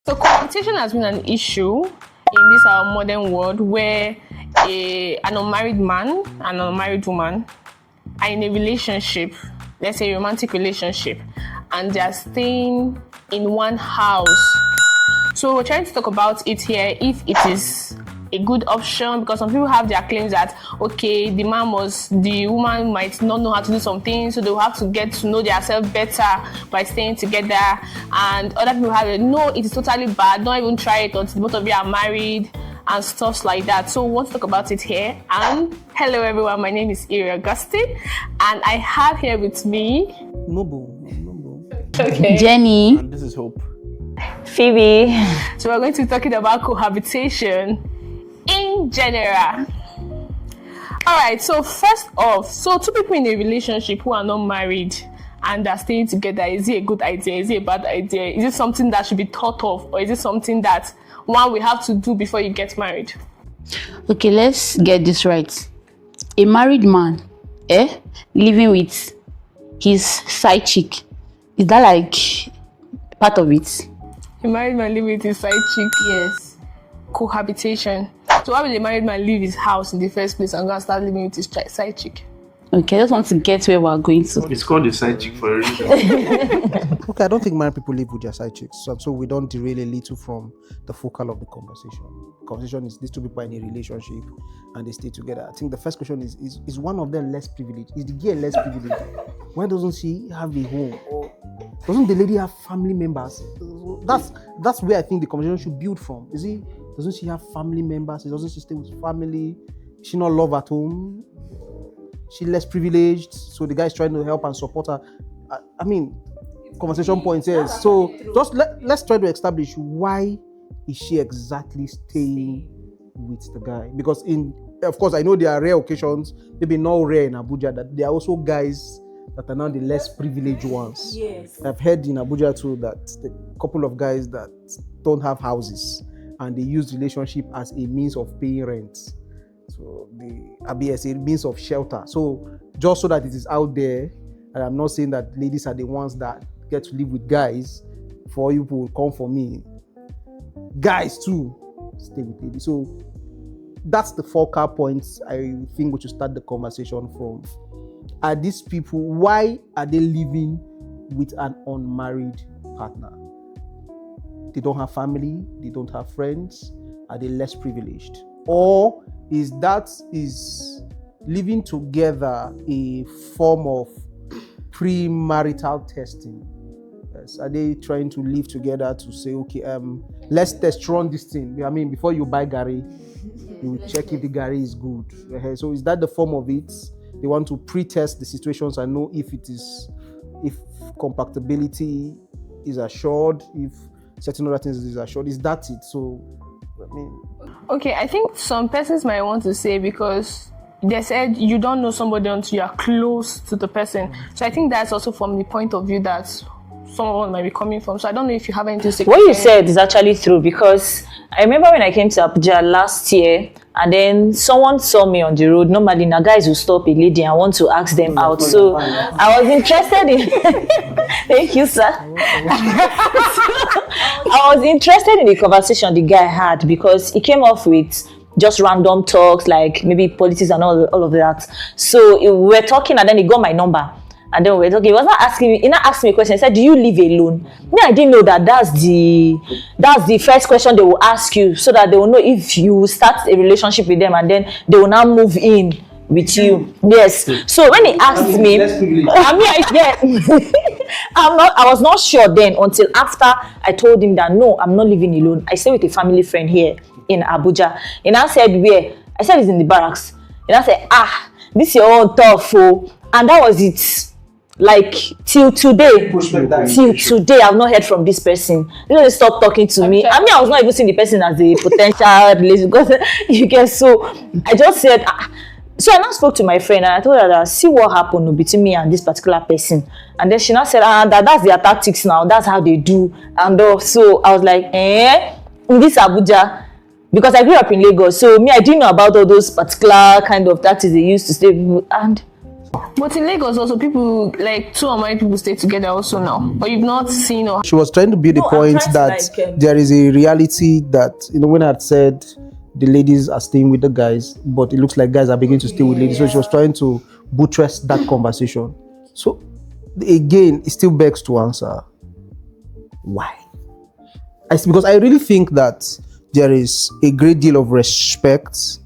So cohabitation has been an issue in this our modern world where an unmarried man and an unmarried woman are in a relationship, let's say a romantic relationship, and they are staying in one house. So we're trying to talk about it here, if it is a good option, because some people have their claims that, okay, the woman might not know how to do something, so they'll have to get to know themselves better by staying together. And other people have it, no, it is totally bad, don't even try it until both of you are married and stuff like that. So we want to talk about it here. And hello everyone, my name is Iri Augustine, and I have here with me Noble. Okay. Jenny. And this is Hope. Phoebe. So we're going to be talking about cohabitation in general. All right, so first off, so two people in a relationship who are not married and are staying together, is it a good idea? Is it a bad idea? Is it something that should be thought of, or is it something that one will have to do before you get married? Okay, let's get this right. A married man, living with his side chick, is that like part of it? A married man living with his side chick? Yes. Cohabitation. So why will a married man leave his house in the first place and go and start living with his side chick? Okay, I just want to get where we're going to. It's called a side chick for a reason. Okay, I don't think married people live with their side chicks, so we don't derail a little from the focal of the conversation. The conversation is these two people are in a relationship and they stay together. I think the first question is one of them less privileged? Is the girl less privileged? Why doesn't she have a home? Or doesn't the lady have family members? That's where I think the conversation should build from. Doesn't she have family members? Doesn't she stay with family? Is she not love at home? She less privileged, so the guy is trying to help and support her. I mean, conversation points here. So just let's try to establish why is she exactly staying with the guy? Because of course, I know there are rare occasions, maybe not rare in Abuja, that there are also guys that are now the less privileged ones. Yes. I've heard in Abuja too that the couple of guys that don't have houses and they use relationship as a means of paying rent. So the Apeh is a means of shelter. So just so that it is out there, and I'm not saying that ladies are the ones that get to live with guys, for you people come for me. Guys too stay with ladies. So that's the focal points I think we should start the conversation from. Are these people, why are they living with an unmarried partner? They don't have family, they don't have friends. Are they less privileged? Or is living together a form of premarital testing? Yes. Are they trying to live together to say, okay, let's test run this thing? I mean, before you buy Gary, you will check if the Gary is good. So is that the form of it? They want to pre-test the situations and know if compatibility is assured, if certain other things is assured. Is that it? So, I mean, okay, I think some persons might want to say, because they said you don't know somebody until you are close to the person. So I think that's also from the point of view that someone might be coming from. So I don't know if you have anything to say. What you said is actually true, because I remember when I came to Abuja last year, and then someone saw me on the road. Normally, now guys will stop a lady and want to ask them out. So I was interested in. Thank you, sir. I was interested in the conversation the guy had, because he came off with just random talks, like maybe politics and all of that. So we were talking, and then he got my number. And then we were talking. He was not asking me. He not asked me a question. He said, "Do you live alone?" Me, I didn't know that's the first question they will ask you, so that they will know if you start a relationship with them, and then they will now move in with you. Yes. So when he asked me, I was not sure then, until after I told him that no, I'm not living alone. I stay with a family friend here in Abuja. And I said, where? I said it's in the barracks. And I said, this is your own tough, oh. And that was it. Like till today, I've not heard from this person. They don't stop talking to me. I mean, I was not even seeing the person as a potential relationship, because you get. So I just said, so I now spoke to my friend and I told her that see what happened between me and this particular person. And then she now said, that's their tactics now. That's how they do. And so I was like, in this Abuja, because I grew up in Lagos, so me, I didn't know about all those particular kind of tactics they used to stay. And But in Lagos also, people, like, two unmarried people stay together also now. But you've not seen or... She was trying to build the No, I'm point trying to, that like, there is a reality that, when I had said the ladies are staying with the guys, but it looks like guys are beginning to stay with ladies. So she was trying to buttress that conversation. So again, it still begs to answer, why? Because I really think that there is a great deal of respect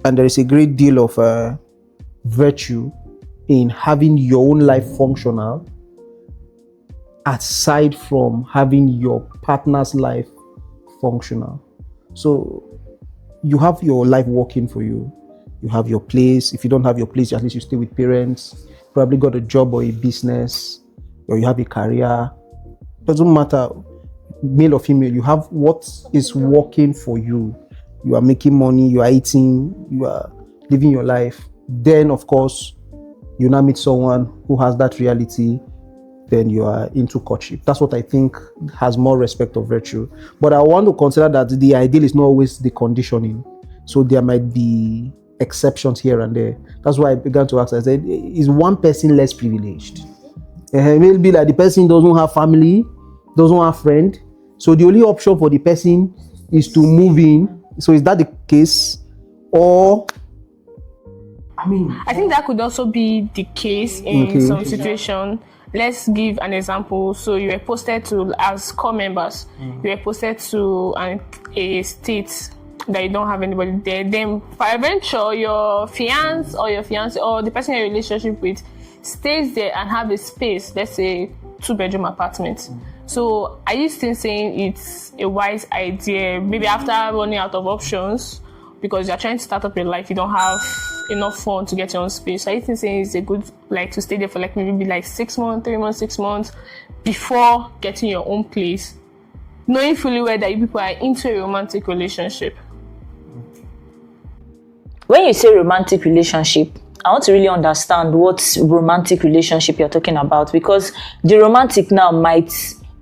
and there is a great deal of virtue in having your own life functional aside from having your partner's life functional. So you have your life working for you. You have your place. If you don't have your place, at least you stay with parents. Probably got a job or a business, or you have a career. Doesn't matter, male or female. You have what is working for you. You are making money. You are eating. You are living your life. Then, of course, you now meet someone who has that reality. Then you are into courtship. That's what I think has more respect of virtue. But I want to consider that the ideal is not always the conditioning. So there might be exceptions here and there. That's why I began to ask. I said, is one person less privileged? Maybe like the person doesn't have family, doesn't have friend. So the only option for the person is to move in. So is that the case? Or I think that could also be the case in some situation. Let's give an example. So you were posted to, as core members, you were posted to a state that you don't have anybody there. Then peradventure your fiance or your fiancé or the person you're in a relationship with stays there and have a space, let's say 2-bedroom apartment. So are you still saying it's a wise idea, maybe after running out of options, because you're trying to start up your life, you don't have enough funds to get your own space? Are you still saying it's a good, like, to stay there for like maybe like 6 months, 3 months, 6 months before getting your own place, knowing fully well that you people are into a romantic relationship? When you say romantic relationship, I want to really understand what romantic relationship you're talking about, because the romantic now might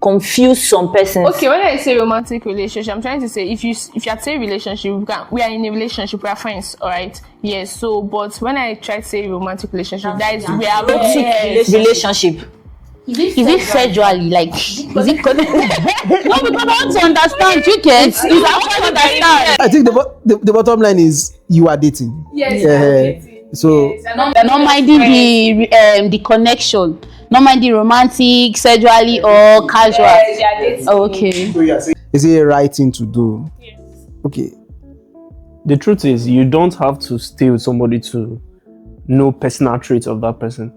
confuse some persons. Okay, when I say romantic relationship, I'm trying to say if you had say relationship, we are in a relationship, we are friends, all right? Yes. So, but when I try to say romantic relationship, that is we are relationship. Is it sexually? Like, is it connected? No, because I want to understand. You get? I want to understand. I think the bottom line is you are dating. Yes. So They're not minding the connection, not minding romantic, sexually or casual. Yes, Okay. is it a right thing to do? Yes. Okay. The truth is, you don't have to stay with somebody to know personal traits of that person.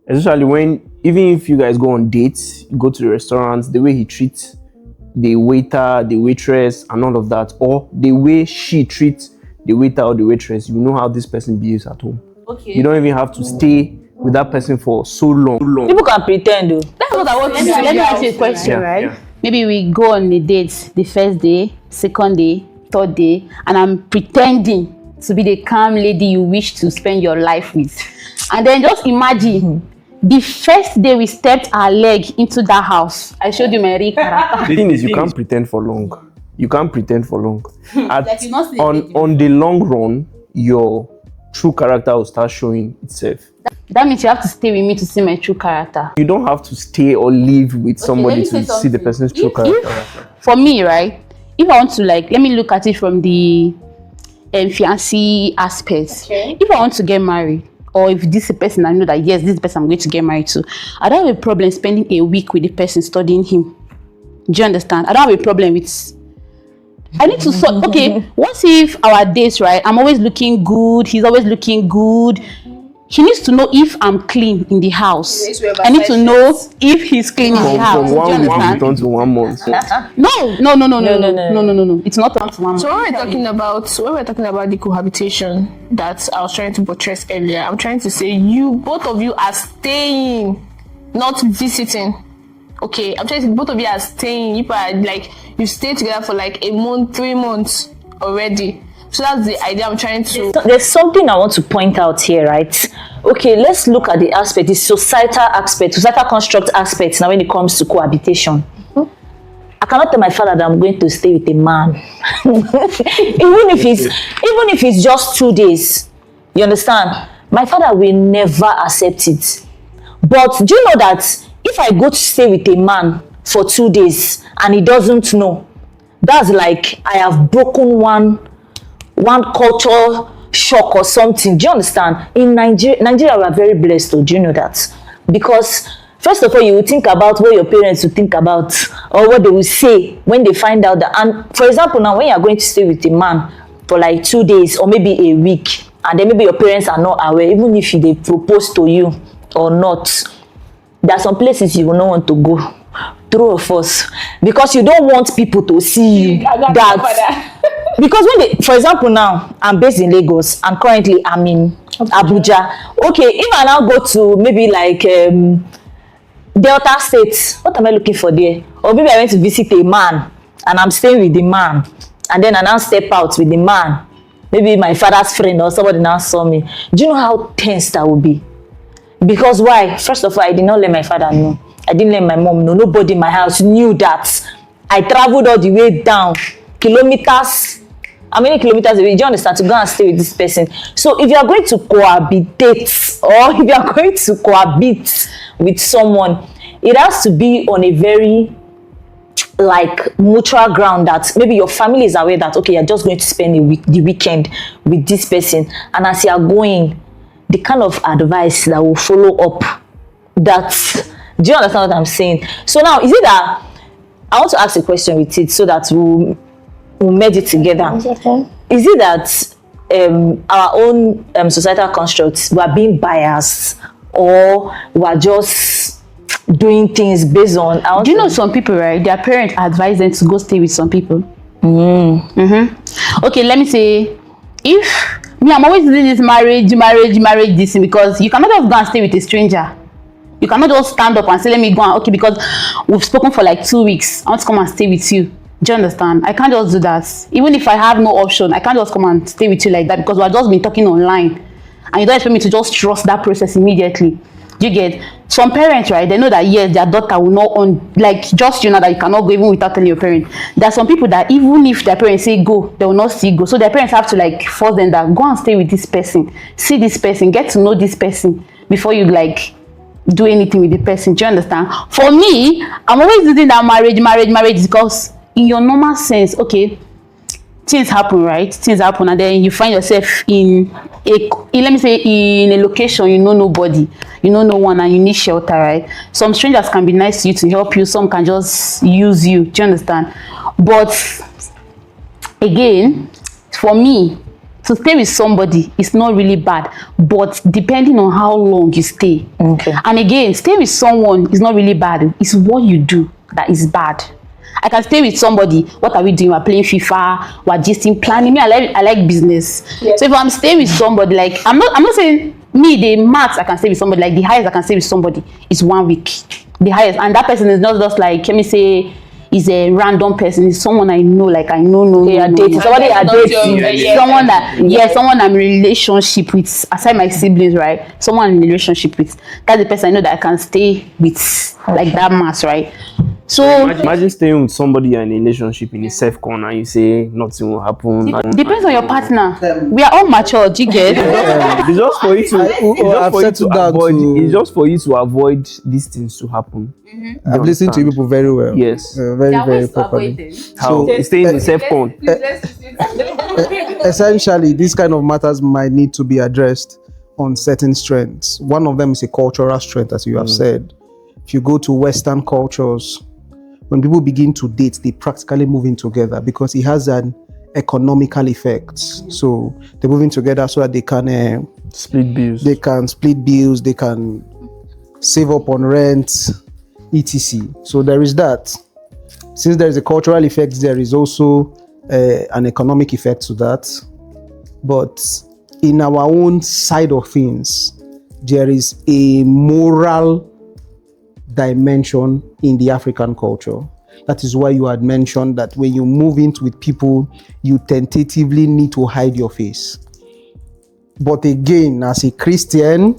Especially when, even if you guys go on dates, you go to the restaurants, the way he treats the waiter, the waitress, and all of that, or the way she treats the waiter or the waitress, you know how this person behaves at home. Okay. You don't even have to stay with that person for so long. People can pretend though. That's what I want to say. Let me ask you a question, right? Yeah. Maybe we go on a date the first day, second day, third day, and I'm pretending to be the calm lady you wish to spend your life with. And then just imagine the first day we stepped our leg into that house, I showed you my real character. The thing is, you can't pretend for long. You can't pretend for long. Like you not see On the long run, your true character will start showing itself. That means you have to stay with me to see my true character. You don't have to stay or live with somebody let me to say see the something. person's true character. For me, right? If I want to, like, let me look at it from the fiancé aspect. Okay. If I want to get married, or if this is a person I know that yes, this person I'm going to get married to, I don't have a problem spending a week with the person, studying him. Do you understand? I don't have a problem with. I need to okay, what if our dates, right? I'm always looking good, he's always looking good. He needs to know if I'm clean in the house. I need to know if he's clean in the house. From Do you one understand? month to 1 month. No. It's not up to 1 month. So when we're talking about the cohabitation that I was trying to buttress earlier, I'm trying to say both of you are staying, not visiting. Okay, I'm trying to say both of you are staying. You are like, you stay together for like a month, 3 months already. So that's the idea I'm trying to. There's something I want to point out here, right? Okay, let's look at the aspect, the societal construct aspect now when it comes to cohabitation. I cannot tell my father that I'm going to stay with a man. even if it's just 2 days. You understand? my father will never accept it. But do you know that if I go to stay with a man for 2 days and he doesn't know, that's like I have broken one culture shock or something. Do you understand? In Nigeria we are very blessed, though. Do you know that? Because first of all, you will think about what your parents will think about or what they will say when they find out that. And for example, now when you are going to stay with a man for like 2 days or maybe a week, and then maybe your parents are not aware, even if they propose to you or not, there are some places you will not want to go. True of us, because you don't want people to see you that. Because when they, for example, now I'm based in Lagos and currently I'm in Abuja. Okay, if I now go to maybe like Delta State, what am I looking for there? Or maybe I went to visit a man and I'm staying with the man, and then I now step out with the man. Maybe my father's friend or somebody now saw me. Do you know how tense that would be? Because why? First of all, I did not let my father know. I didn't let my mom know. Nobody in my house knew that. I traveled all the way down, kilometers. How many kilometers away? Do you understand? To go and stay with this person. So if you are going to cohabitate, or if you are going to cohabit with someone, it has to be on a very like mutual ground, that maybe your family is aware that okay, you're just going to spend the weekend with this person, and as you are going, the kind of advice that will follow up, that, do you understand what I'm saying? So now, is it that I want to ask a question with it so that we'll merge it together? Is it that our own societal constructs were being biased, or we're just doing things based on? Do you know some people, right? Their parents advise them to go stay with some people. Okay, let me say, if me, I'm always doing this marriage this thing, because you cannot just go and stay with a stranger. You cannot just stand up and say, let me go and, okay, because we've spoken for like 2 weeks, I want to come and stay with you. Do you understand? I can't just do that. Even if I have no option, I can't just come and stay with you like that, because we've just been talking online and you don't expect me to just trust that process immediately. Do you get? Some parents, right, they know that yes, their daughter will not like, just you know that you cannot go even without telling your parent. There are some people that even if their parents say go, they will not see go. So their parents have to like force them that go and stay with this person, see this person, get to know this person before you like do anything with the person. Do you understand? For me, I'm always using that marriage, because in your normal sense, okay, things happen, right? Things happen, and then you find yourself in let me say, in a location you know nobody, you know no one, and you need shelter, right? Some strangers can be nice to you to help you, some can just use you. Do you understand? But again, for me, to stay with somebody is not really bad, but depending on how long you stay. Okay. And again, stay with someone is not really bad. It's what you do that is bad. I can stay with somebody. What are we doing? We're playing FIFA. We're just planning. Me, I like business. Yes. So if I'm staying with somebody, like I'm not saying me the max I can stay with somebody. Like the highest I can stay with somebody is 1 week. The highest, and that person is not just like, let me say, is a random person. It's someone I know, like I know. Dating somebody I date, someone that someone I'm in a relationship with, aside my siblings, right? Someone I'm in a relationship with. That's the person I know that I can stay with, like that mass, right? So imagine staying with somebody you're in a relationship in a safe corner and you say nothing will happen. Depends on your partner. We are all mature, do you get? It's just for you to avoid these things to happen. I've listened to people very well. Yes. Very properly. How? Staying in the safe corner. Essentially, these kind of matters might need to be addressed on certain strengths. One of them is a cultural strength, as you have said. If you go to Western cultures, when people begin to date, they practically move in together because it has an economical effect. So they're moving together so that they can split bills. They can split bills. They can save up on rent, etc. So there is that. Since there is a cultural effect, there is also an economic effect to that. But in our own side of things, there is a moral dimension in the African culture. That is why you had mentioned that when you move into with people, you tentatively need to hide your face. But again, as a Christian,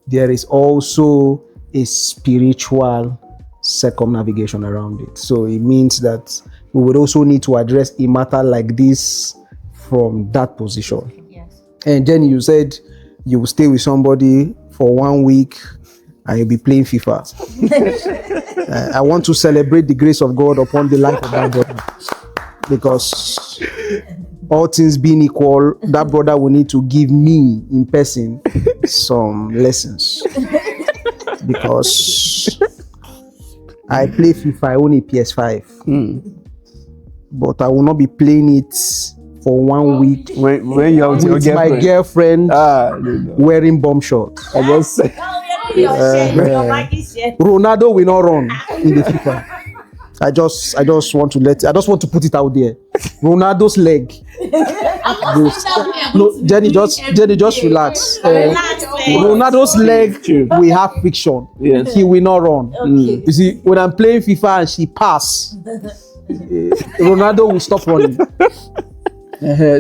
there is also a spiritual circumnavigation around it. So it means that we would also need to address a matter like this from that position. Yes. And Jenny, you said you will stay with somebody for 1 week and you'll be playing FIFA. I want to celebrate the grace of God upon the life of that brother, because all things being equal, that brother will need to give me in person some lessons, because I play FIFA, I own a PS5, but I will not be playing it for 1 week When you're with your with my girlfriend. girlfriend wearing bomb shorts. I just say, Ronaldo will not run in the FIFA. I just want to put it out there. Ronaldo's leg. No, Jenny, just relax. Ronaldo's leg, we have fiction. Yes. He will not run. You see, when I'm playing FIFA and she pass, Ronaldo will stop running.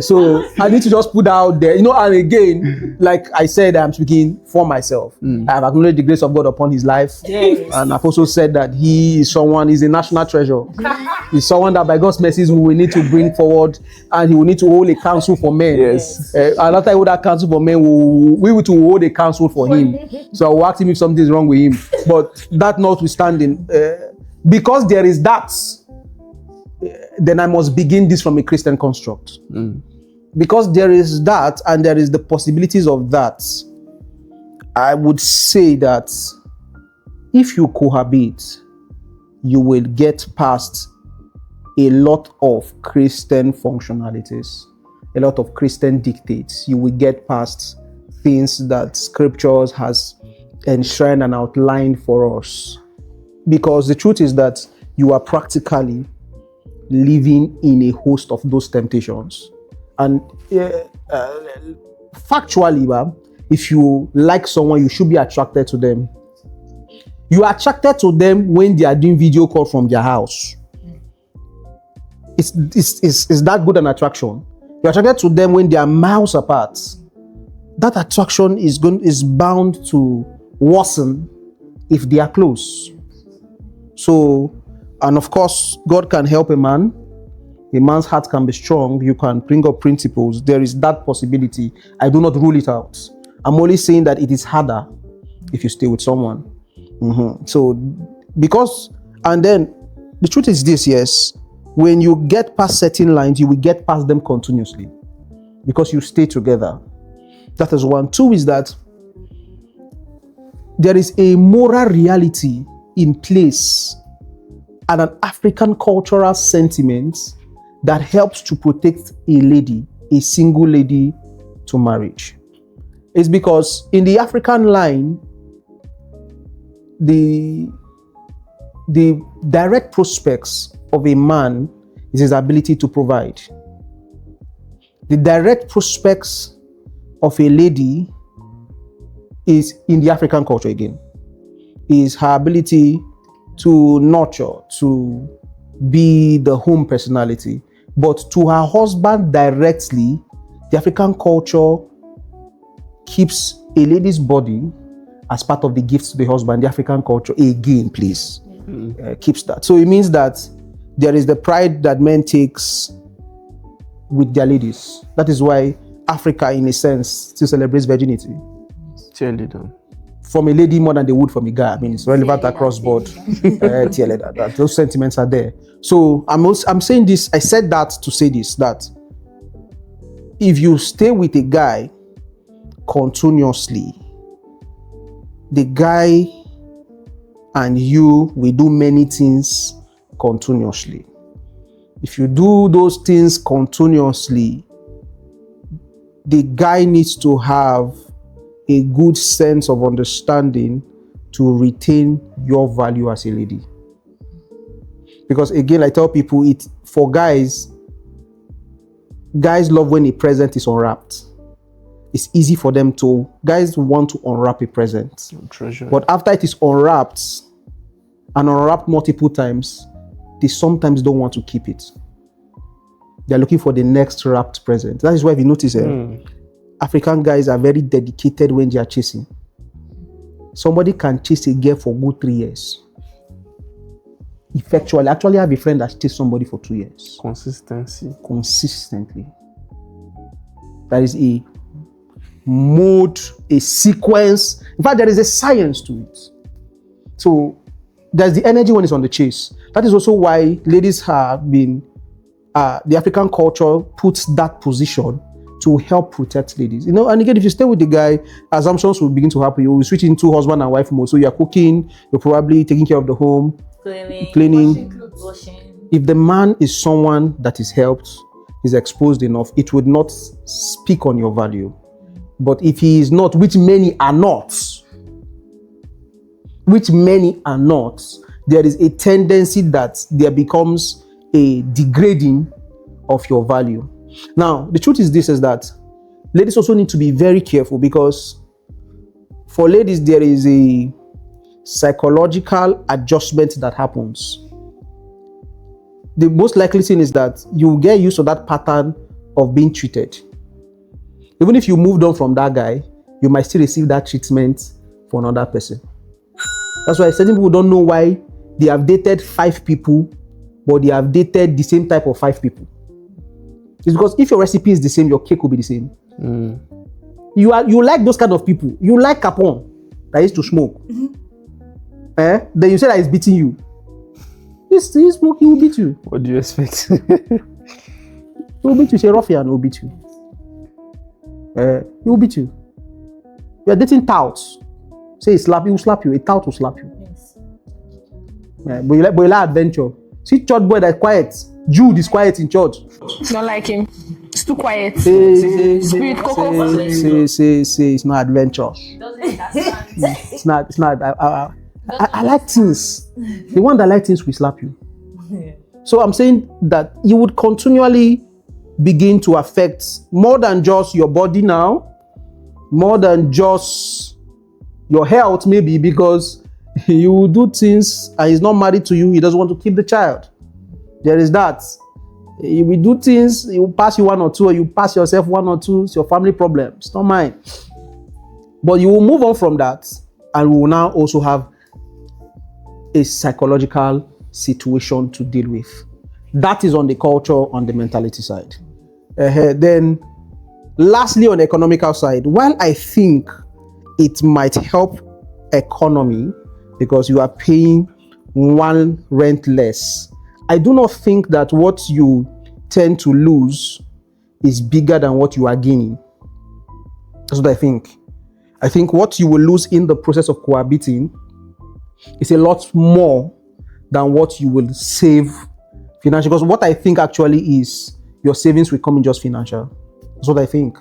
So I need to just put that out there, and again, like I said, I'm speaking for myself. I have acknowledged the grace of God upon his life, and I've also said that he's a national treasure. He's someone that by God's mercies we will need to bring forward, and he will need to hold a council for men. Yes. And after I hold that council for men, we will to hold a council for him. So I will ask him if something is wrong with him. But that notwithstanding, because there is that, then I must begin this from a Christian construct. Because there is that, and there is the possibilities of that. I would say that if you cohabit, you will get past a lot of Christian functionalities, a lot of Christian dictates. You will get past things that scriptures has enshrined and outlined for us. Because the truth is that you are practically living in a host of those temptations. And factually, if you like someone, you should be attracted to them. You are attracted to them when they are doing video call from their house. Is that good an attraction? You're attracted to them when they are miles apart. That attraction is bound to worsen if they are close. So, and of course, God can help a man. A man's heart can be strong. You can bring up principles. There is that possibility. I do not rule it out. I'm only saying that it is harder if you stay with someone. So, and then the truth is this, yes, when you get past certain lines, you will get past them continuously because you stay together. That is one. Two is that there is a moral reality in place and an African cultural sentiment that helps to protect a single lady to marriage. It's because in the African line, the direct prospects of a man is his ability to provide. The direct prospects of a lady is, in the African culture again, is her ability to nurture, to be the home personality. But to her husband directly, the African culture keeps a lady's body as part of the gifts to the husband. The African culture, again, please, keeps that. So it means that there is the pride that men takes with their ladies. That is why Africa, in a sense, still celebrates virginity. Surely done. From a lady more than they would from a guy. I mean, it's relevant across board. That those sentiments are there. So I'm saying this. I said that to say this: that if you stay with a guy continuously, the guy and you will do many things continuously. If you do those things continuously, the guy needs to have a good sense of understanding to retain your value as a lady. Because again, I tell people, for guys love when a present is unwrapped. It's easy for them guys want to unwrap a present. Treasure. But after it is unwrapped and unwrapped multiple times, they sometimes don't want to keep it. They're looking for the next wrapped present. That is why if you notice, African guys are very dedicated when they are chasing. Somebody can chase a girl for good 3 years. Effectually, actually, I have a friend that chased somebody for 2 years. Consistency. Consistently. That is a mode, a sequence. In fact, there is a science to it. So there's the energy when it's on the chase. That is also why ladies have been, the African culture puts that position to help protect ladies. You know, and again, if you stay with the guy, assumptions will begin to happen. You will switch into husband and wife mode. So you're cooking, you're probably taking care of the home, cleaning. Washing. If the man is someone that is helped, is exposed enough, it would not speak on your value. But if he is not, which many are not, there is a tendency that there becomes a degrading of your value. Now, the truth is this, is that ladies also need to be very careful, because for ladies, there is a psychological adjustment that happens. The most likely thing is that you get used to that pattern of being treated. Even if you moved on from that guy, you might still receive that treatment for another person. That's why certain people don't know why they have dated 5 people, but they have dated the same type of 5 people. It's because if your recipe is the same, your cake will be the same. You like those kind of people. You like Capone that used to smoke. Then you say that he's beating you. He's smoke, he will beat you. What do you expect? He will beat you. Say ruffian, he will beat you. He will beat you. You are dating touts. Say he will slap you. A tout will slap you. Yes. But you like adventure. See church boy that's quiet. Jude is quiet in church. Don't like him. It's too quiet. Say, it's not adventure. It's not. I like things. The one that like things will slap you. So I'm saying that you would continually begin to affect more than just your body now, more than just your health maybe, because you will do things and he's not married to you, he doesn't want to keep the child. There is that. You will do things, he will pass you 1 or 2, or you pass yourself 1 or 2, it's your family problem, it's not mine. But you will move on from that, and we will now also have a psychological situation to deal with. That is on the culture, on the mentality side. Then, lastly, on the economical side, while I think it might help economy because you are paying 1 rent less, I do not think that what you tend to lose is bigger than what you are gaining. That's what I think. I think what you will lose in the process of cohabiting is a lot more than what you will save financially. Because what I think actually is your savings will come in just financial. That's what I think.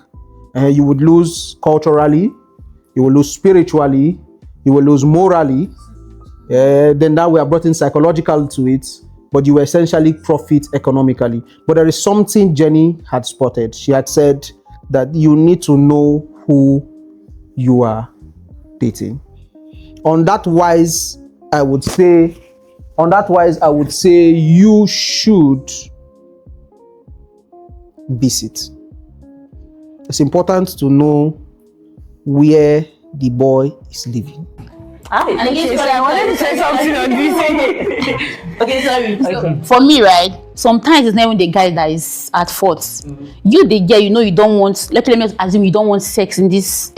You would lose culturally, you will lose spiritually, you will lose morally. Then that we are brought in psychological to it, but you will essentially profit economically. But there is something Jenny had spotted. She had said that you need to know who you are dating. On that wise, I would say you should visit. It's important to know where the boy is living. Okay, so I wanted to say something on this. Okay, sorry. Okay. For me, right, sometimes it's not even the guy that is at fault. You, the girl, you know you don't want, let me assume you don't want sex in this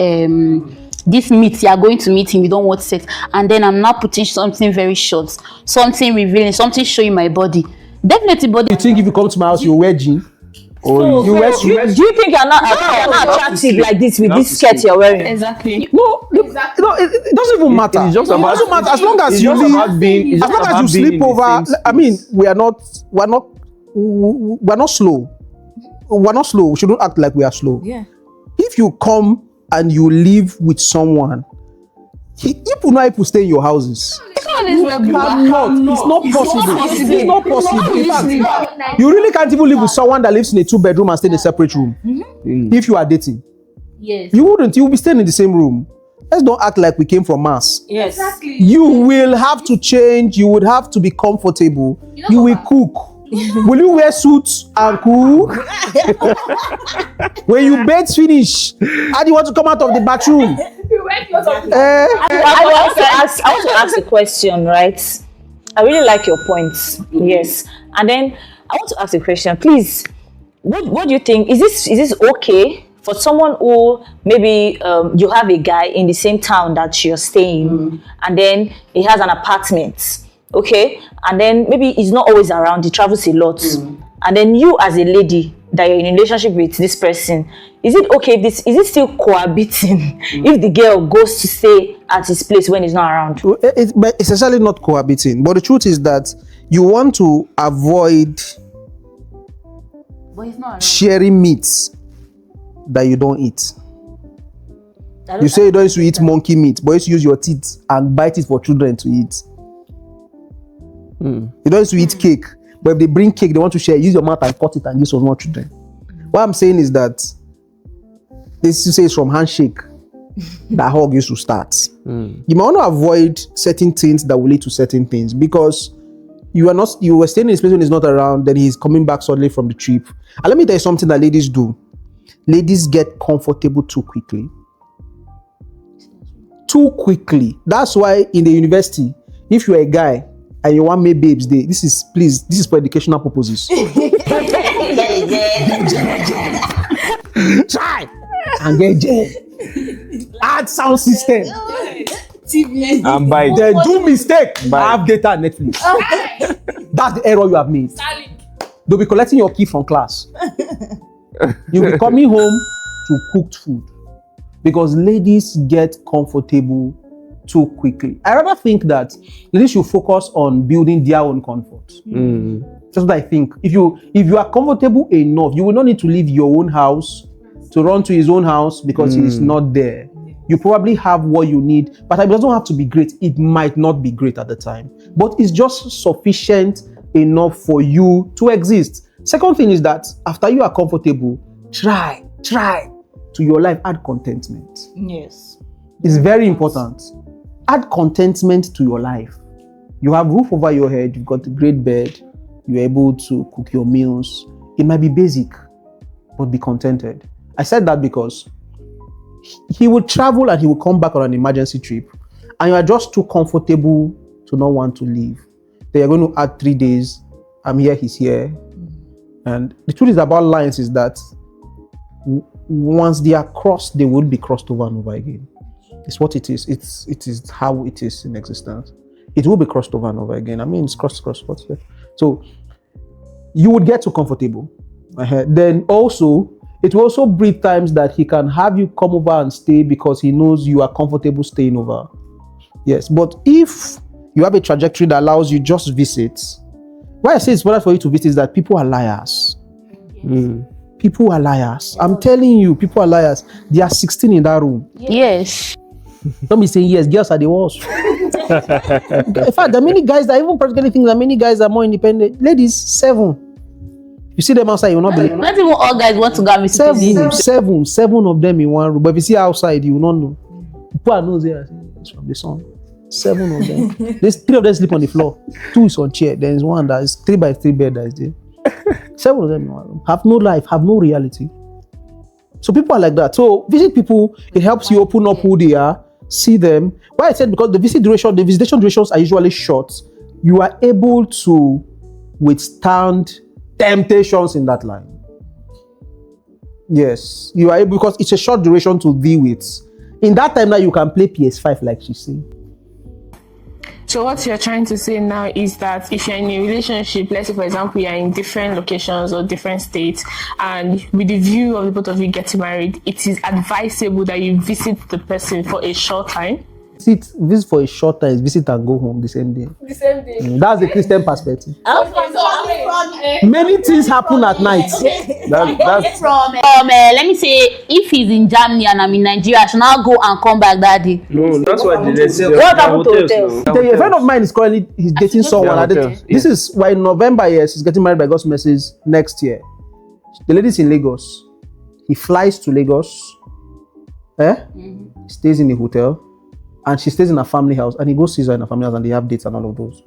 this meet, you are going to meet him, you don't want sex, and then I'm not putting something very short, something revealing, something showing my body. Definitely body. You think if you come to my house, you wear jeans? Do you think you're not attractive like this with this skirt you're wearing? Exactly. No, it doesn't even matter. It's just It about, doesn't matter as long as it's you just leave. about being, it's As just long as about you being sleep in the over. same I mean, space. we're not slow. We're not slow. We shouldn't act like we are slow. Yeah. If you come and you live with someone, people know people stay in your houses. It's not this way. It's not possible. It's not possible. In fact, you really can't even live with someone that lives in a 2-bedroom and stay in a separate room. If you are dating, Yes. you wouldn't. You will be staying in the same room. Let's not act like we came from Mars. Yes. You will have to change. You would have to be comfortable. You will cook. Will you wear suits and cook? When you bathe finish, how do you want to come out of the bathroom? I want to ask a question, right? I really like your points. Yes. And then I want to ask a question. Please, what do you think? Is this okay for someone who maybe you have a guy in the same town that you're staying, and then he has an apartment, okay, and then maybe he's not always around, he travels a lot, and then you as a lady that you're in a relationship with this person, is it okay if is it still cohabiting if the girl goes to stay at his place when he's not around? It's essentially not cohabiting, but the truth is that you want to avoid But he's not around. sharing meats that you don't eat. You say you don't used to eat monkey meat, but you used to use your teeth and bite it for children to eat. You don't used to eat cake, but if they bring cake, they want to share. Use your mouth and cut it and give some more children. What I'm saying is that this is it's from handshake that hug used to start. You might want to avoid certain things that will lead to certain things, because you were staying in his place when he's not around, then he's coming back suddenly from the trip. And let me tell you something that ladies do. Ladies get comfortable too quickly. Too quickly. That's why in the university, if you're a guy and you want make babes day, this is for educational purposes. Try and get jail. Add sound system. And by Then do mistake. Have data and Netflix. That's the error you have made. They'll be collecting your key from class. You'll be coming home to cooked food, because ladies get comfortable too quickly. I rather think that ladies should focus on building their own comfort. That's what I think. If you are comfortable enough, you will not need to leave your own house to run to his own house because he is not there. You probably have what you need, but it doesn't have to be great. It might not be great at the time, but it's just sufficient enough for you to exist. Second thing is that after you are comfortable, try to your life, add contentment. Yes. It's very important. Add contentment to your life. You have roof over your head, you've got a great bed, you're able to cook your meals. It might be basic, but be contented. I said that because he will travel and he will come back on an emergency trip, and you are just too comfortable to not want to leave. They are going to add 3 days. I'm here, he's here. And the truth is about lines is that once they are crossed, they will be crossed over and over again. It's what it is. It is how it is in existence. It will be crossed over and over again. I mean, it's cross. What's there? So you would get too comfortable. Then also, it will also breed times that he can have you come over and stay because he knows you are comfortable staying over. Yes, but if you have a trajectory that allows you just visit, why I say it's better for you to visit is that people are liars. People are liars. I'm telling you, people are liars. There are 16 in that room. Yes. Don't be saying yes, girls are the worst. In fact, there are many guys that even practically think that many guys are more independent. Ladies, 7. You see them outside, you will not believe. Not even all guys want to go and visit. Seven of them in one room. But if you see outside, you will not know. People are knows here. It's from the sun. 7 of them. There's 3 of them sleep on the floor. 2 is on chair. There is one that is 3x3 bed that is there. 7 of them in one room. Have no life, have no reality. So people are like that. So visit people, it helps you open up who they are, see them. Why I said because the visitation durations are usually short, you are able to withstand temptations in that line. Yes, you are able, because it's a short duration to deal with. In that time now, you can play PS5 like she's saying. So what you're trying to say now is that if you're in a relationship, let's say for example you're in different locations or different states, and with the view of the both of you getting married, it is advisable that you visit the person for a short time. Visit for a short time, visit and go home the same day. That's the Christian perspective. Many things happen at night. That's let me say, if he's in Germany and I'm in Nigeria, I should now go and come back that day. No, that's what they say. What happened to hotels? A friend of mine is currently dating someone. This is why in November, yes, he's getting married by God's message next year. The lady's in Lagos. He flies to Lagos. Stays in a hotel. And she stays in a family house, and he goes sees her in a family house, and they have dates and all of those.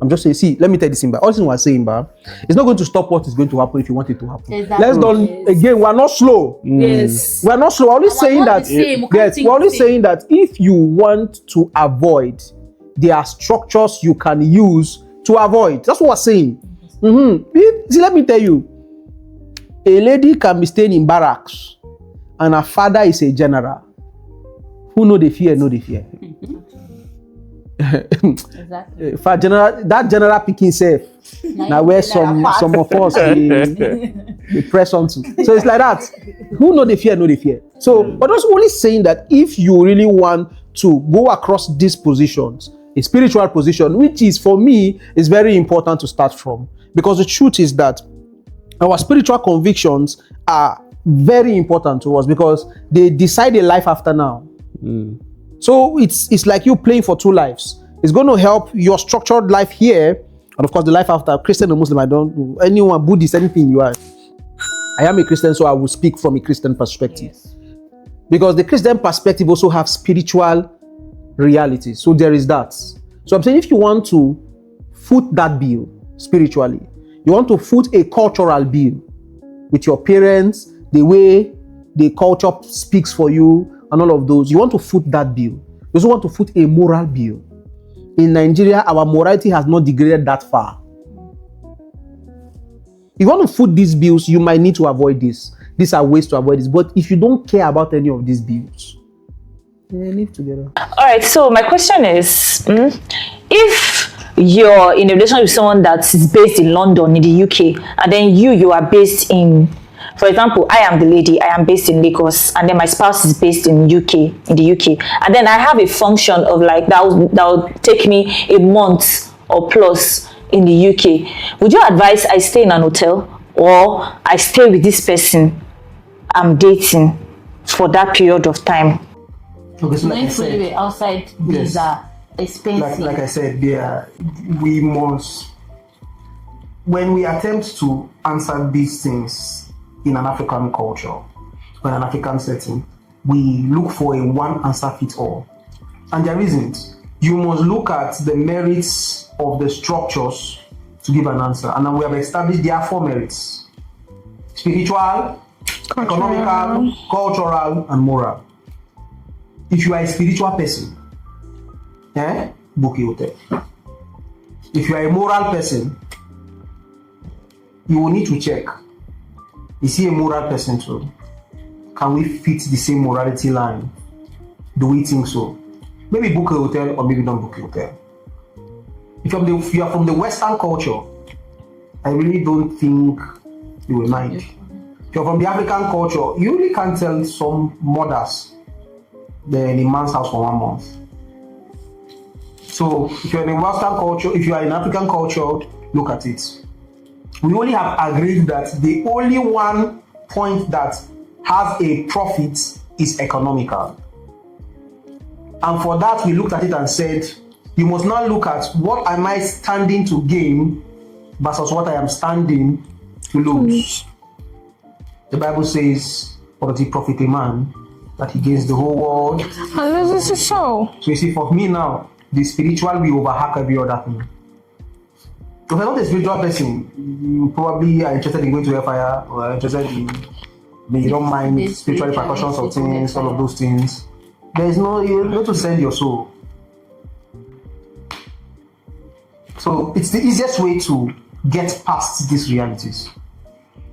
I'm just saying, see, let me tell you this, all this we're saying, it's not going to stop what is going to happen if you want it to happen. Exactly. Let's don't, again, we're not slow. Yes. We're not slow. We're only saying that, we're only saying that if you want to avoid, there are structures you can use to avoid. That's what we're saying. See, let me tell you, a lady can be staying in barracks and her father is a general, who know the fear, know the fear. Exactly. For that general picking self, now where some of us we press onto. So it's like that. Who know the fear, know the fear. So, but also only saying that if you really want to go across these positions, a spiritual position, which is for me is very important to start from, because the truth is that our spiritual convictions are very important to us because they decide a life after now. So it's like you playing for two lives. It's going to help your structured life here, and of course the life after. Christian or Muslim, I don't, anyone, Buddhist, anything you are. I am a Christian, so I will speak from a Christian perspective. Yes. Because the Christian perspective also have spiritual reality. So there is that. So I'm saying if you want to foot that bill spiritually, you want to foot a cultural bill with your parents, the way the culture speaks for you, and all of those, you want to foot that bill. You also want to foot a moral bill. In Nigeria, our morality has not degraded that far. If you want to foot these bills, you might need to avoid this. These are ways to avoid this. But if you don't care about any of these bills, live together. All right, so my question is, if you're in a relationship with someone that is based in London, in the UK, and then you are based in, for example, I am the lady, I am based in Lagos, and then my spouse is based in the UK, and then I have a function of like that will take me a month or plus in the UK. Would you advise I stay in an hotel or I stay with this person I'm dating for that period of time? Okay, so like I said, outside these are expensive. Like I said, we must, when we attempt to answer these things in an African culture or an African setting, we look for a one answer fits all. And there isn't. You must look at the merits of the structures to give an answer. And then we have established there are 4 merits: spiritual, economical, cultural, and moral. If you are a spiritual person, book a hotel. If you are a moral person, you will need to check. Is he a moral person too? Can we fit the same morality line? Do we think so? Maybe book a hotel or maybe don't book a hotel. If you are from the Western culture, I really don't think you will mind. If you're from the African culture, you really can't tell some mothers they're in a man's house for 1 month. So if you're in a Western culture, if you are in African culture, look at it. We only have agreed that the only one point that has a profit is economical. And for that, we looked at it and said, you must not look at what am I standing to gain versus what I am standing to lose. The Bible says, what does it profit a man that he gains the whole world? And this is so. So you see, for me now, the spiritual will overhack every other thing. If you're not a spiritual person, you probably are interested in going to hellfire or are interested in, you don't mind spiritual repercussions of things, all of those things. There's no, you're not to send your soul. So it's the easiest way to get past these realities.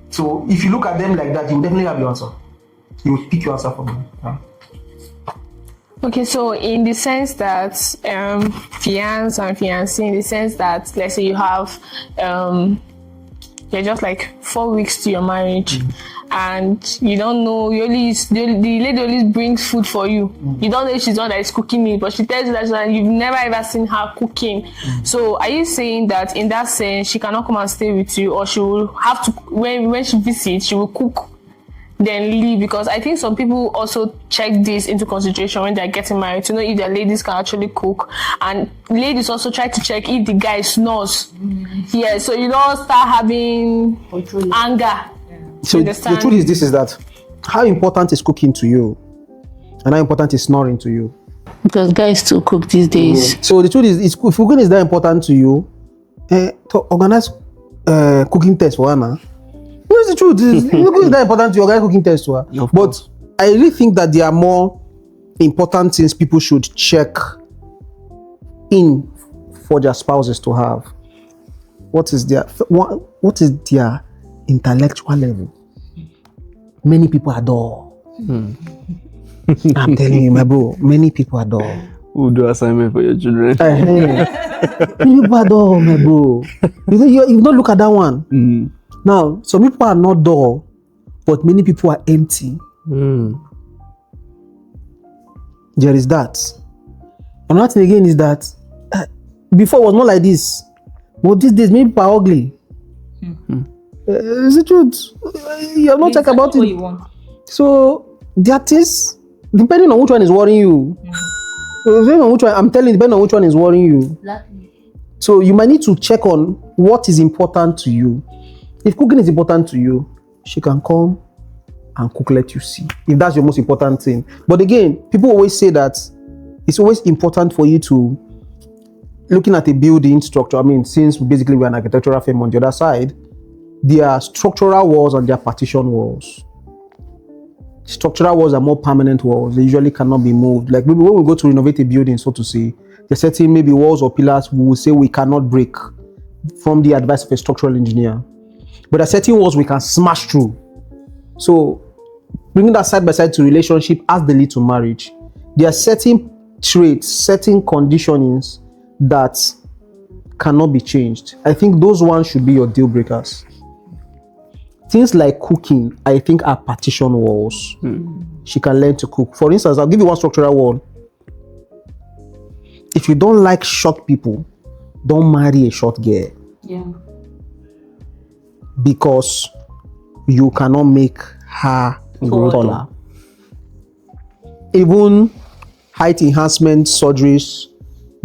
So if you look at them like that, you will definitely have your answer. You will pick your answer from them. Yeah. Okay, so in the sense that fiancé and fiancée, in the sense that let's say you have you're just like 4 weeks to your marriage, and you don't know, the lady always brings food for you. You don't know if she's the one that is cooking it, but she tells you that you've never ever seen her cooking. So are you saying that in that sense she cannot come and stay with you, or she will have to, when she visits, she will cook then leave? Because I think some people also check this into consideration when they're getting married to know if their ladies can actually cook, and ladies also try to check if the guy snores. Yeah, so you don't start having anger. So the truth is this, is that how important is cooking to you and how important is snoring to you? Because guys still cook these days. So the truth is if cooking is that important to you, to organize cooking test for Anna. What's the truth? Cooking is that important to you, organize cooking test for her. But I really think that there are more important things people should check in for their spouses to have. What is their intellectual level? Many people adore I'm telling you, my bro, many people are dull. Who do assignment for your children? Many people are dull, my bro. You don't look at that one. Now, some people are not dull, but many people are empty. There is that. Another thing again is that before it was not like this, but these days many people are ugly. It's the truth. You have not talked about it. So there are things depending on which one is worrying you. Depending on which one, I'm telling you, depending on which one is worrying you. So you might need to check on what is important to you. If cooking is important to you, she can come and cook, let you see. If that's your most important thing. But again, people always say that it's always important for you to, looking at a building structure, I mean, since basically we're an architectural firm on the other side, there are structural walls and there are partition walls. Structural walls are more permanent walls. They usually cannot be moved. Like maybe when we go to renovate a building, so to say, there's certain maybe walls or pillars we will say we cannot break from the advice of a structural engineer. But there are certain walls we can smash through. So bringing that side by side to relationship as they lead to marriage, there are certain traits, certain conditionings that cannot be changed. I think those ones should be your deal breakers. Things like cooking, I think, are partition walls. She can learn to cook. For instance, I'll give you one structural wall. If you don't like short people, don't marry a short girl. Yeah. Because you cannot make her taller. Even height enhancement surgeries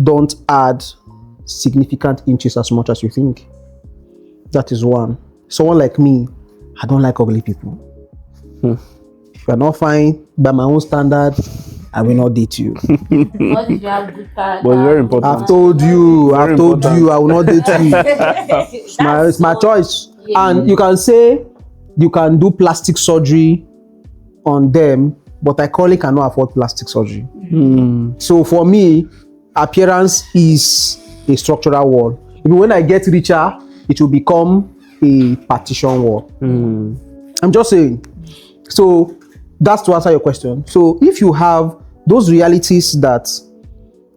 don't add significant inches as much as you think. That is one. Someone like me, I don't like ugly people. If you're not fine by my own standard, I will not date you. But it's very important. I've told you, I will not date you. It's my choice. And you can say you can do plastic surgery on them, but I clearly cannot afford plastic surgery. So for me, appearance is a structural wall. Maybe when I get richer, it will become a partition wall. I'm just saying. So that's to answer your question. So if you have those realities that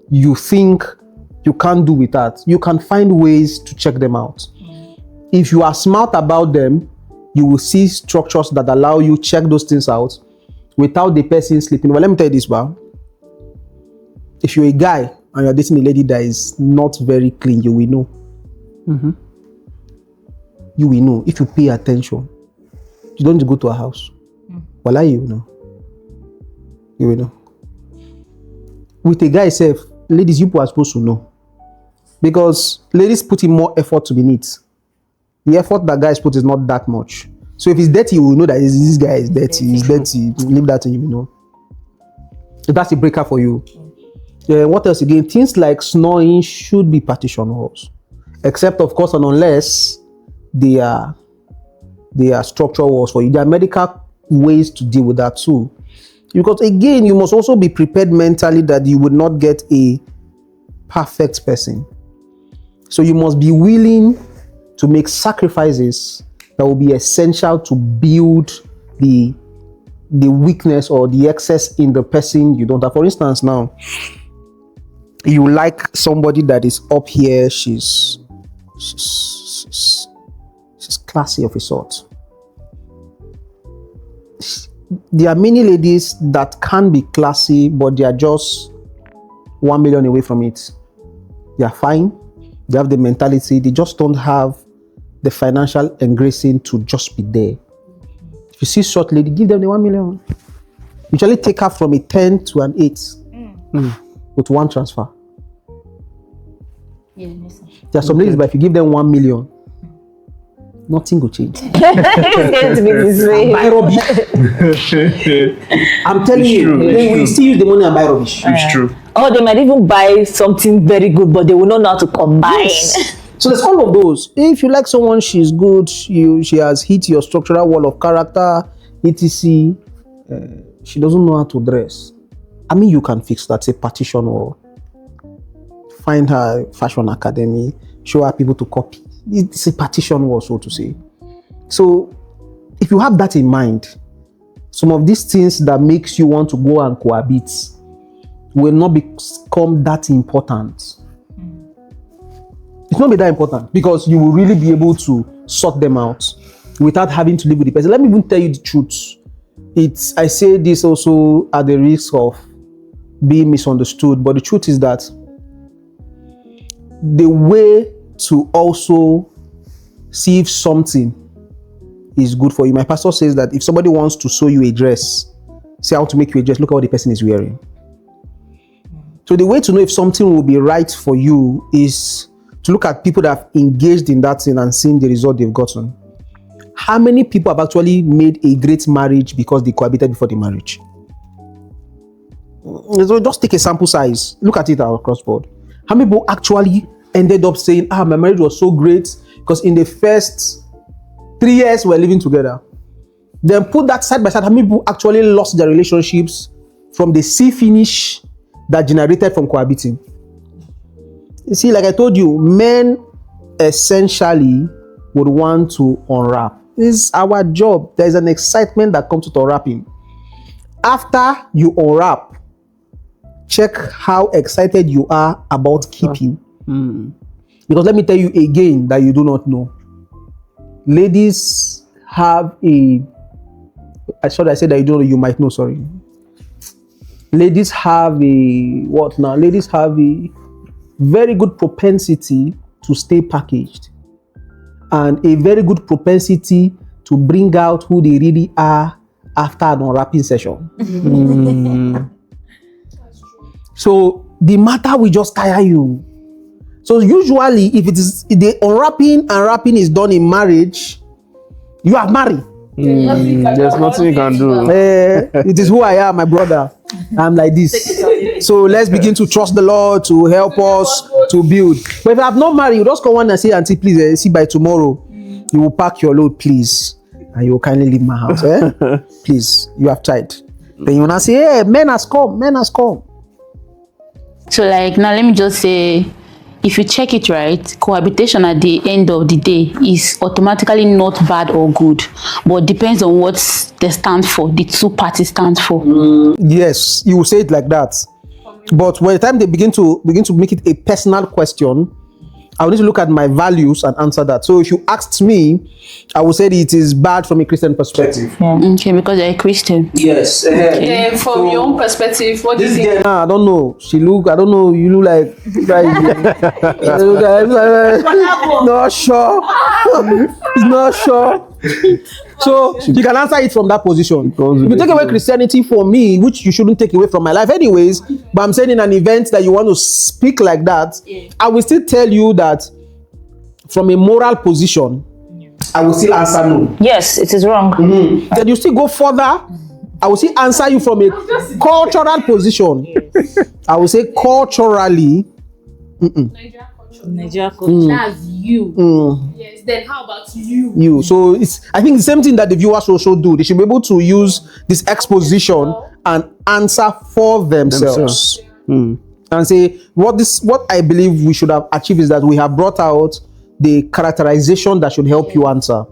you think you can't do without, you can find ways to check them out. If you are smart about them, you will see structures that allow you check those things out without the person sleeping. Well, let me tell you this, Bar. If you're a guy and you're dating a lady that is not very clean, you will know. You will know if you pay attention. You don't go to her house. Well, you know. You will know. With a guy self, ladies, you are supposed to know. Because ladies put in more effort to be neat. The effort that guys put is not that much. So if it's dirty, you will know that this guy is dirty. He's dirty. Leave that and you will know. So that's a breaker for you. What else again? Things like snoring should be partition walls. Except, of course, and unless they are structural walls for you. There are medical ways to deal with that too. Because again, you must also be prepared mentally that you would not get a perfect person. So you must be willing to make sacrifices that will be essential to build the weakness or the excess in the person you don't have. For instance, now, you like somebody that is up here, she's classy of a sort. There are many ladies that can be classy, but they are just 1 million away from it. They are fine. They have the mentality. They just don't have the financial engracing to just be there. If you see short lady, give them the 1 million. Usually take her from a 10 to an 8 with one transfer. Yeah, yes, There are some ladies, but if you give them 1 million, nothing will change. It's going to be this way. Buy rubbish. I'm telling you, they will still use the money and buy rubbish. It's true. Or they might even buy something very good, but they will not know how to combine. Yes. So there's all of those. If you like someone, she's good, she has hit your structural wall of character, etc. She doesn't know how to dress. I mean, you can fix that. Say partition wall. Find her fashion academy, show her people to copy. It's a partition wall, so to say. So if you have that in mind, some of these things that makes you want to go and cohabit will not become that important. It's not be that important because you will really be able to sort them out without having to live with the person. Let me even tell you the truth. I say this also at the risk of being misunderstood, but the truth is that the way to also see if something is good for you. My pastor says that if somebody wants to sew you a dress, say how to make you a dress, look at what the person is wearing. So the way to know if something will be right for you is to look at people that have engaged in that thing and seen the result they've gotten. How many people have actually made a great marriage because they cohabited before the marriage? So just take a sample size. Look at it across board. How many people actually ended up saying, my marriage was so great because in the first 3 years we're living together. Then put that side by side. How many people actually lost their relationships from the sea finish that generated from cohabiting? You see, like I told you, men essentially would want to unwrap. This is our job. There's an excitement that comes with unwrapping. After you unwrap, check how excited you are about keeping. Because let me tell you again that you do not know. Ladies have I said that you don't know, you might know, sorry. Ladies have Ladies have a very good propensity to stay packaged and a very good propensity to bring out who they really are after an unwrapping session. So the matter will just tire you. So usually if the unwrapping and wrapping is done in marriage, you are married. There's nothing you can do. It is who I am, my brother. I'm like this. So let's begin to trust the Lord to help us to build. But if I have not married, you just come on and say, Auntie, please, see by tomorrow, you will pack your load, please. And you will kindly leave my house. Please, you have tried. Then you will not say, hey, men has come. So like now let me just say, if you check it right, cohabitation at the end of the day is automatically not bad or good, but depends on what they stand for, the two parties stand for. Yes, you will say it like that. But by the time they begin to make it a personal question, I will need to look at my values and answer that. So if you asked me, I would say that it is bad from a Christian perspective. Okay, because you're a Christian. Yes. From your own perspective, what do you think? I don't know. I don't know. You look like. Not sure. Not sure. So you can answer it from that position. If you take away Christianity for me, which you shouldn't take away from my life anyways, but I'm saying in an event that you want to speak like that, I will still tell you that from a moral position, I will still answer no. Yes, it is wrong. Then you still go further, I will still answer you from a cultural position. I will say culturally. Nigeria culture. That's you. Yes. Then how about you? So I think the same thing that the viewers also do. They should be able to use this exposition and answer for themselves. And say what I believe we should have achieved is that we have brought out the characterization that should help you answer.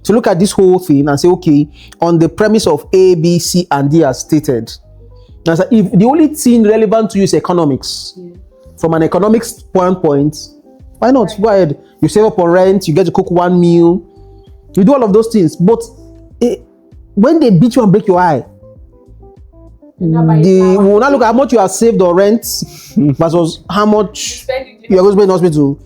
So look at this whole thing and say, okay, on the premise of A, B, C, and D as stated. Now, so if the only thing relevant to you is economics, from an economics standpoint, why not? Go ahead. You save up on rent, you get to cook one meal, you do all of those things. But when they beat you and break your eye, they will not look at how much you have saved on rent versus how much you are going to spend in hospital.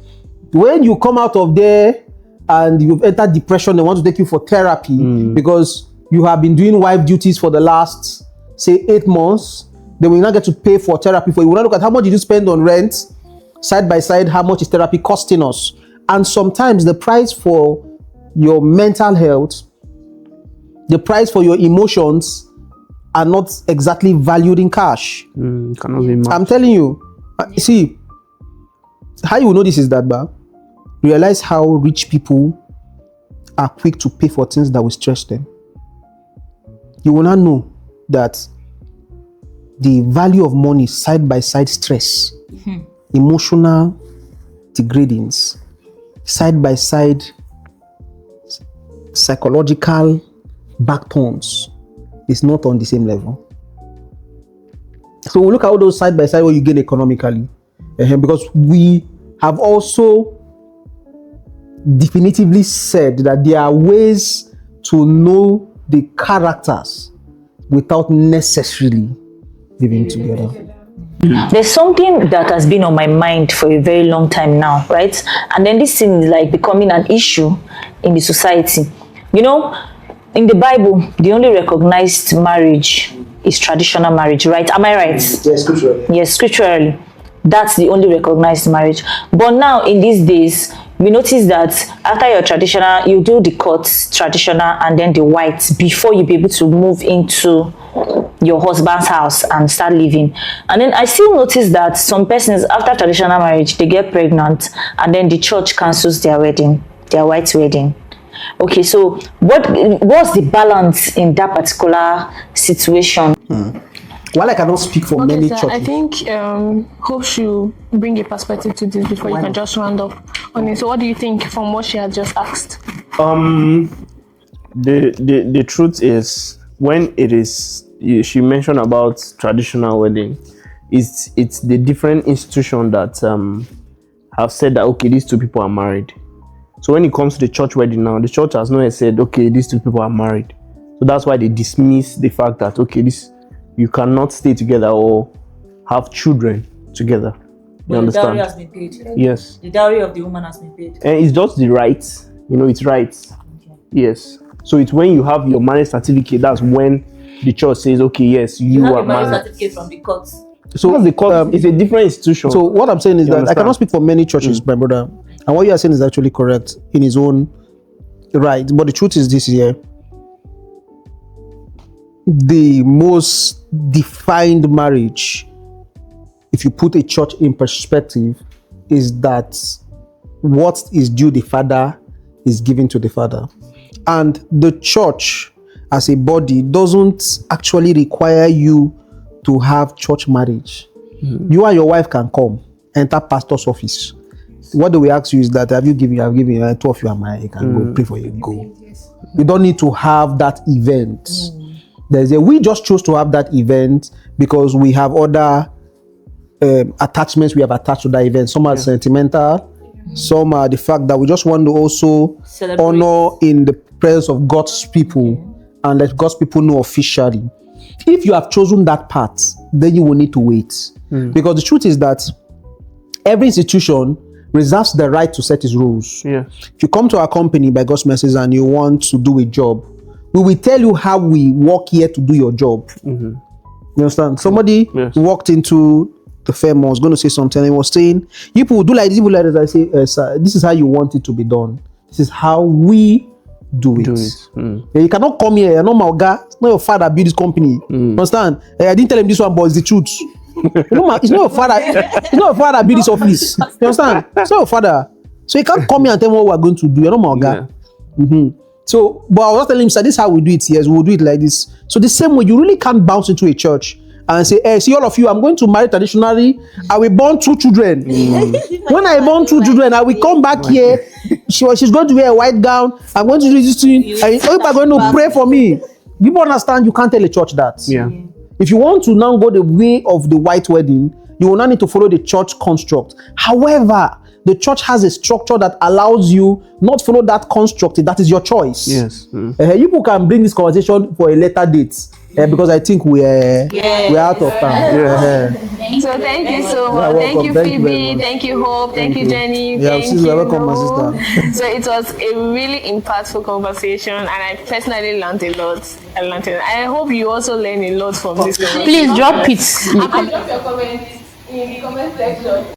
When you come out of there and you've entered depression, they want to take you for therapy because you have been doing wife duties for the last, say, 8 months. They will not get to pay for therapy for you. You will not look at how much did you spend on rent, side by side, how much is therapy costing us. And sometimes the price for your mental health, the price for your emotions are not exactly valued in cash. Cannot be matched. I'm telling you. See, how you will know this is that, bah, realize how rich people are quick to pay for things that will stress them. You will not know that the value of money side by side stress, emotional degradings, side by side psychological backtones is not on the same level. So we look at all those side by side what you gain economically, because we have also definitively said that there are ways to know the characters without necessarily living together. There's something that has been on my mind for a very long time now, right? And then this thing is like becoming an issue in the society. You know, in the Bible, the only recognized marriage is traditional marriage, right? Am I right? Yes, scripturally. Yes, scripturally. That's the only recognized marriage. But now, in these days, we notice that after your traditional, you do the courts, traditional, and then the whites before you be able to move into your husband's house and start living. And then I still notice that some persons, after traditional marriage, they get pregnant, and then the church cancels their wedding, their white wedding. Okay, so what's the balance in that particular situation? While I cannot speak for many So churches, I think Hope should bring a perspective to this before you can just round up on it. So what do you think from what she has just asked? The truth is, when it is, she mentioned about traditional wedding, it's the different institution that have said that okay, these two people are married. So when it comes to the church wedding now, the church has not said okay, these two people are married. So that's why they dismiss the fact that okay, you cannot stay together or have children together. You understand? The dowry has been paid. Yes. The dowry of the woman has been paid. And it's just the rights, it's rights. Okay. Yes. So it's when you have your marriage certificate, that's when the church says, okay, yes, you are married. Certificate from the courts. so Because the court is a different institution. So what I'm saying is that understand? I cannot speak for many churches, my brother. And what you are saying is actually correct in his own right. But the truth is this here. The most defined marriage, if you put a church in perspective, is that what is due the father is given to the father. And the church as a body doesn't actually require you to have church marriage. You and your wife can come, enter pastor's office. What do we ask you is that I've given you, two of you are married, you can go pray for you, go. You don't need to have that event. We just chose to have that event because we have other attachments we have attached to that event. Some are sentimental, some are the fact that we just want to also honor in the presence of God's people and let God's people know officially. If you have chosen that path, then you will need to wait. Because the truth is that every institution reserves the right to set its rules. Yeah. If you come to our company by God's message and you want to do a job, we will tell you how we work here to do your job. You understand? Somebody walked into the firm, was going to say something, and he was saying, you people do like this, I say, sir, this is how you want it to be done. This is how we do it. You cannot come here, you're not my guy, it's not your father build this company. Understand? I didn't tell him this one, but it's the truth. It's not your father, it's not your father build this office. You understand? It's not your father. So you can't come here and tell me what we're going to do. You're not my guy. So, but I was telling him, sir, this is how we do it. Yes, we'll do it like this. So the same way, you really can't bounce into a church and say, hey, see all of you, I'm going to marry traditionally. I will born 2 children. When I born 2 children, I will come back here. She's going to wear a white gown. I'm going to do this thing. And people are going to pray for me. People understand you can't tell a church that. Yeah. If you want to now go the way of the white wedding, you will not need to follow the church construct. However, the church has a structure that allows you not follow that construct. That is your choice. Yes. You people can bring this conversation for a later date because I think we're out of time. So thank you so much. Thank you, Phoebe. Thank you, Hope. Thank you, Jenny. Thank you. Welcome, my sister. So it was a really impactful conversation, and I personally learned a lot. I hope you also learned a lot from this conversation. Please drop it. Drop your comments in the comment section.